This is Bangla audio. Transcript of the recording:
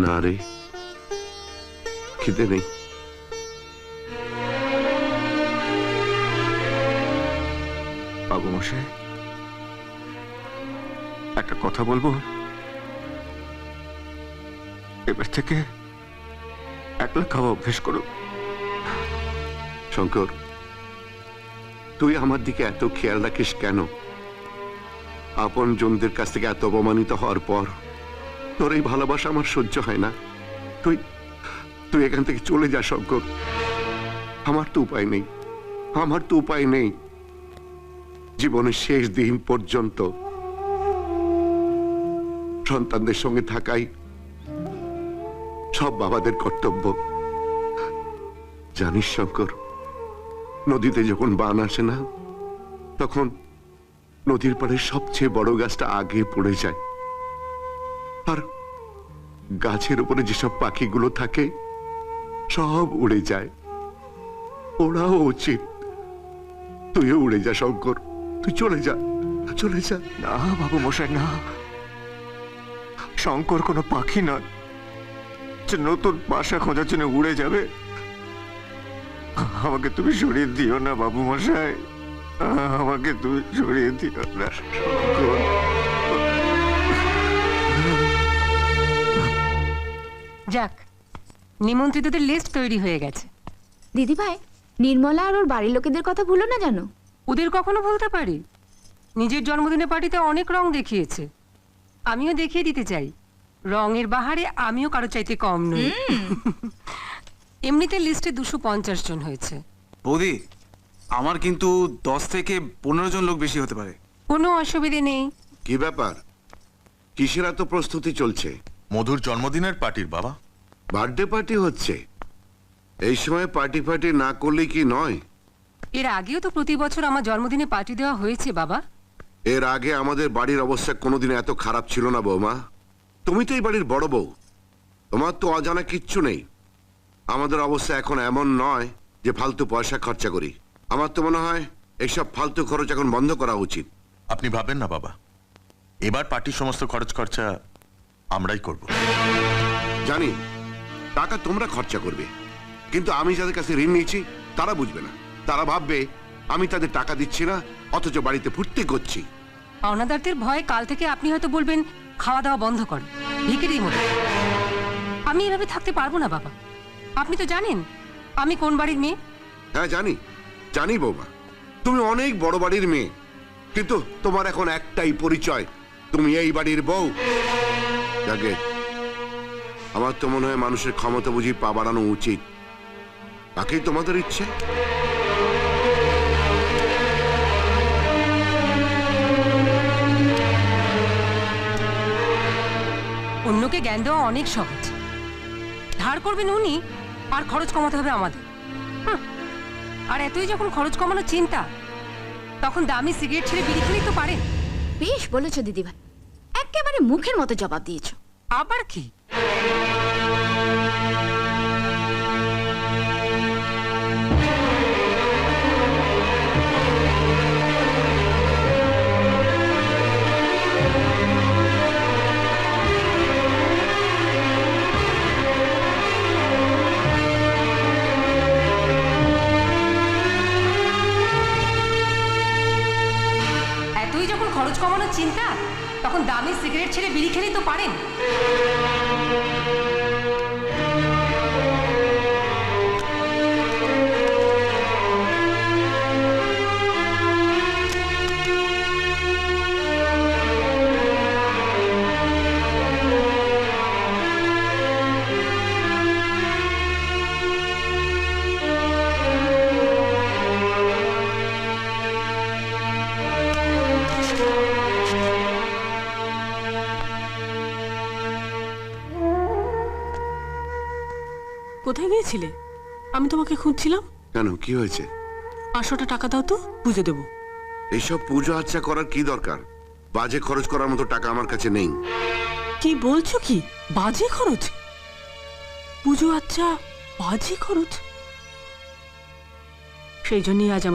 না রে, খিদে নেই। বাবু মশাই, একটা কথা বলবো? এবার থেকে একলা খাওয়া অভ্যেস করো। শঙ্কর, তুই আমার দিকে এত খেয়াল রাখিস কেন? আপন জনদের কাছ থেকে এত অপমানিত হওয়ার পর তোর এই ভালোবাসা আমার সহ্য হয় না। তুই তুই এখান থেকে চলে যা শঙ্কর। আমার তো উপায় নেই, আমার তো উপায় নেই। জীবনের শেষ দিন পর্যন্ত সন্তানদের সঙ্গে থাকাই সব বাবাদের কর্তব্য। জানিস শঙ্কর, নদীতে যখন বান আসে না, তখন নদীর পাড়ে সবচেয়ে বড় গাছটা আগে পড়ে যায়, আর গাছের উপরে যেসব পাখিগুলো থাকে সব উড়ে যায়। ওরাও উচিত তুইও উড়ে যা শঙ্কর, তুই চলে যা, চলে যা। না বাবু মশাই, না। শঙ্কর কোনো পাখি নয় যে নতুন বাসা খোঁজার জন্য উড়ে যাবে। আমাকে তুমি সরিয়ে দিও না বাবু মশাই, আমাকে তুমি সরিয়ে দিও না। শঙ্কর, যাক, নিমন্ত্রিতদের লিস্ট তৈরি হয়ে গেছে। দিদি ভাই, নির্মলা আর ওর বাড়ির লোকেদের কথা ভুলো না জানো। ওদের কখনো বলতে পারি? নিজের জন্মদিনের পার্টিতে অনেক রং দেখিয়েছে, আমিও দেখিয়ে দিতে চাই। রঙের বাহারে আমিও কারো চাইতে কম নই। এমনিতে লিস্টে 250 জন হয়েছে। বৌদি, আমার কিন্তু 10 থেকে 15 জন লোক বেশি হতে পারে। কোনো অসুবিধে নেই। কি ব্যাপার, কিসের এত প্রস্তুতি চলছে? মধুর জন্মদিনের পার্টির বাবা। বার্থডে পার্টি হচ্ছে? এই সময় পার্টি ফার্টি না করলে কি নয়? এর আগেও তো প্রতি বছর আমার জন্মদিনে পার্টি দেওয়া হয়েছে বাবা। এর আগে আমাদের বাড়ির অবস্থা কোনোদিন এত খারাপ ছিল না বৌমা। তুমি তো এই বাড়ির বড় বউ, তোমার তো অজানা কিচ্ছু নেই। আমাদের অবস্থা এখন এমন নয় যে ফালতু পয়সা খরচা করি। আমার তো মনে হয় এইসব ফালতু খরচ এখন বন্ধ করা উচিত। আপনি ভাবেন না বাবা, এবার পার্টির সমস্ত খরচ খরচা আমরাই করব। জানি টাকা তোমরা খরচা করবে, কিন্তু আমি যাদের কাছে ঋণ নিয়েছি তারা বুঝবে না। তারা ভাববে আমি তাদের টাকা দিচ্ছি না, অথচ বাড়িতে ফুর্তি করছি। পাওনাদারদের ভয়ে কাল থেকে আপনি হয়তো বলবেন খাওয়া দাওয়া বন্ধ করে, ভিখিরির মতো। আমি এভাবে থাকতে পারবো না বাবা। আপনি তো জানেন আমি কোন বাড়ির মেয়ে। হ্যাঁ জানি, জানি বৌমা, তুমি অনেক বড় বাড়ির মেয়ে, কিন্তু তোমার এখন একটাই পরিচয়, তুমি এই বাড়ির বউ। যাকে আমার তো মনে হয় মানুষের ক্ষমতা বুঝি পা বাড়ানো উচিত। বাকি তোমাদের ইচ্ছে। অন্যকে জ্ঞান দেওয়া অনেক সহজ, ধার করবেন উনি আর খরচ কমাতে হবে আমাদের। আর এতই যখন খরচ কমানোর চিন্তা, তখন দামি সিগারেট ছেড়ে বিড়ি খেলেই তো পারেন। বেশ বলেছো দিদি ভাই, একেবারে মুখের মতো জবাব দিয়েছো। আবার কি? এতই যখন খরচ কমানোর চিন্তা, তখন দামি সিগারেট ছেড়ে বিড়ি খেলেই তো পারেন। কোথায় গিয়েছিলে? আমি তোমাকে খুঁজছিলাম। কেন, কি হয়েছে? 500টা টাকা দাও তো, পুজো দেবো। এইসব পুজো আচ্ছা করার কি দরকার? বাজে খরচ করার মতো টাকা আমার কাছে নেই। কি বলছো কি? বাজে খরচ? পুজো আচ্ছা বাজে খরচ? সেই জন্যই আজ আমার